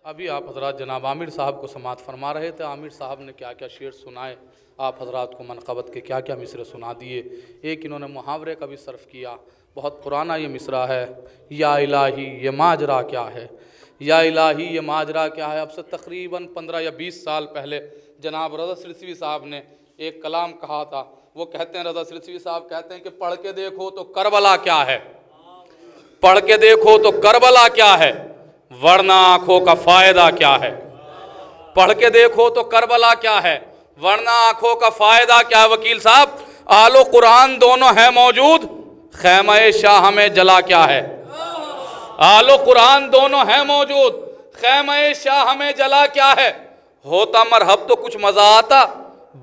ابھی آپ حضرات جناب عامر صاحب کو سماعت فرما رہے تھے. عامر صاحب نے کیا کیا شعر سنائے, آپ حضرات کو منقبت کے کیا کیا مصرے سنا دیے. ایک انہوں نے محاورے کا بھی صرف کیا, بہت پرانا یہ مصرع ہے. یا الہی یہ ماجرا کیا ہے, یا الہی یہ ماجرا کیا ہے. اب سے تقریباً 15 یا 20 سال پہلے جناب رضا سرسوی صاحب نے ایک کلام کہا تھا. وہ کہتے ہیں, رضا سرسوی صاحب کہتے ہیں کہ پڑھ کے دیکھو تو کربلا کیا ہے, پڑھ کے دیکھو تو کربلا کیا ہے, ورنہ آنکھوں کا فائدہ کیا ہے. پڑھ کے دیکھو تو کربلا کیا ہے, ورنہ آنکھوں کا فائدہ کیا ہے. وکیل صاحب, آل و قرآن دونوں ہیں موجود, خیمہ شاہ میں جلا کیا ہے. آل و قرآن دونوں ہیں موجود, خیمہ شاہ میں جلا کیا ہے. ہوتا مرحب تو کچھ مزہ آتا,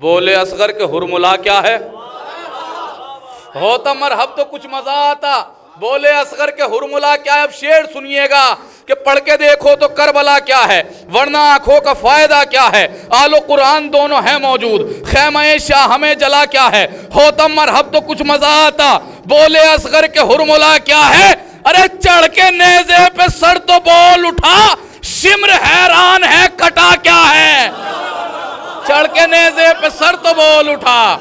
بولے اصغر کے ہرملا کیا ہے. ہوتا مرحب تو کچھ مزہ آتا, بولے اصغر کے ہرملا کیا ہے. اب شعر سنیے گا کہ پڑھ کے دیکھو تو کربلا کیا ہے, ورنہ آنکھوں کا فائدہ کیا ہے. آل و قرآن دونوں ہیں موجود, خیمہ شاہ میں جلا کیا ہے. ہوتا مرحب تو کچھ مزہ آتا, بولے اصغر کے ہرملا کیا ہے. ارے چڑھ کے نیزے پہ سر تو بول اٹھا, شمر حیران ہے کٹا کیا ہے. چڑھ کے نیزے پہ سر تو بول اٹھا,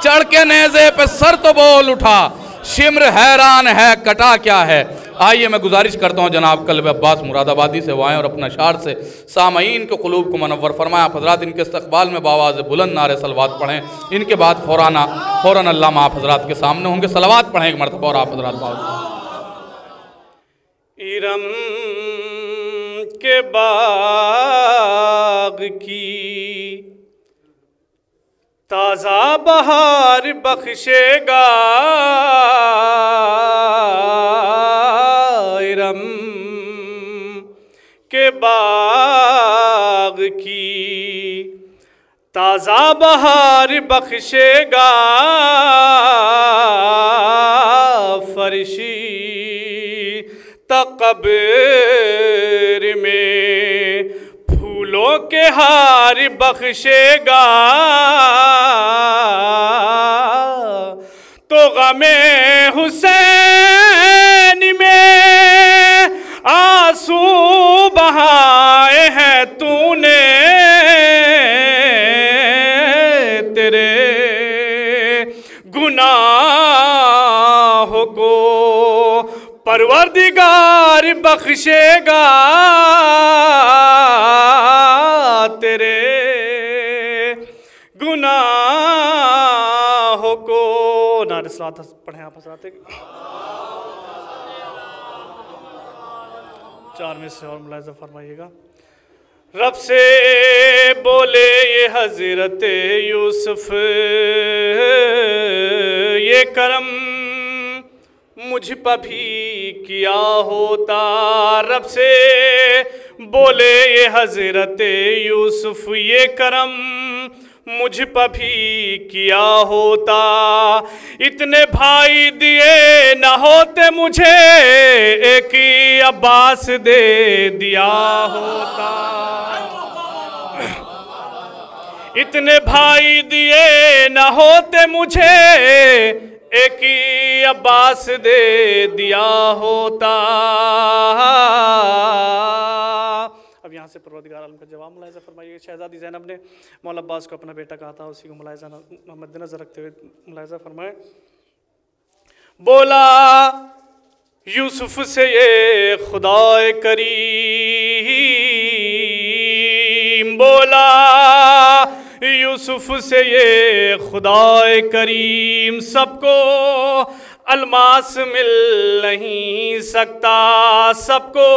چڑھ کے نیزے پہ سر تو بول اٹھا, شمر حیران ہے کٹا کیا ہے. آئیے میں گزارش کرتا ہوں جناب قلب عباس مراد آبادی سے وہ آئیں اور اپنا اشعار سے سامعین کے قلوب کو منور فرمائیں. آپ حضرات ان کے استقبال میں بآواز بلند نعرے صلوات پڑھیں. ان کے بعد فوراً علامہ آپ حضرات کے سامنے ہوں گے. صلوات پڑھیں ایک مرتبہ اور آپ حضرات باؤ. ارم کے باغ کی تازہ بہار بخشے گا, ارم کے باغ کی تازہ بہار بخشے گا. فرشی قبر میں پھولوں کے ہار بخشے گا. تو غم حسین میں آنسو بہائے ہیں تو نے, تیرے گناہ کو پروردگار بخشے گا. تیرے گناہ کو نعرہ صلوات پڑھیں آپ حضرات. 4 میں سے اور ملاحظہ فرمائیے گا. رب سے بولے یہ حضرت یوسف, یہ کرم مجھ پہ بھی کیا ہوتا. رب سے بولے یہ حضرت یوسف, یہ کرم مجھ پہ بھی کیا ہوتا. اتنے بھائی دیے نہ ہوتے مجھے, ایک ہی عباس دے دیا ہوتا. اتنے بھائی دیے نہ ہوتے مجھے, ایک ہی عباس دے دیا ہوتا. اب یہاں سے پروردگار عالم کا جواب ملاحظہ فرمائیے. شہزادی زینب نے مولا عباس کو اپنا بیٹا کہا تھا, اسی کو ملاحظہ مد نظر رکھتے ہوئے ملاحظہ فرمائے. بولا یوسف سے یہ خدا کریم, بولا یوسف سے یہ خدا کریم, سب کو الماس مل نہیں سکتا, سب کو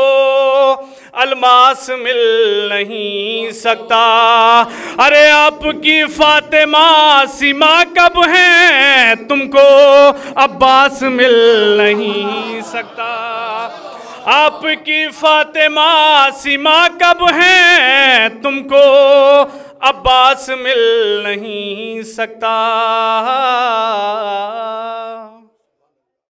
الماس مل نہیں سکتا. ارے آپ کی فاطمہ سیما کب ہیں, تم کو عباس مل نہیں سکتا. آپ کی فاطمہ سیما کب ہیں, تم کو عباس مل نہیں سکتا.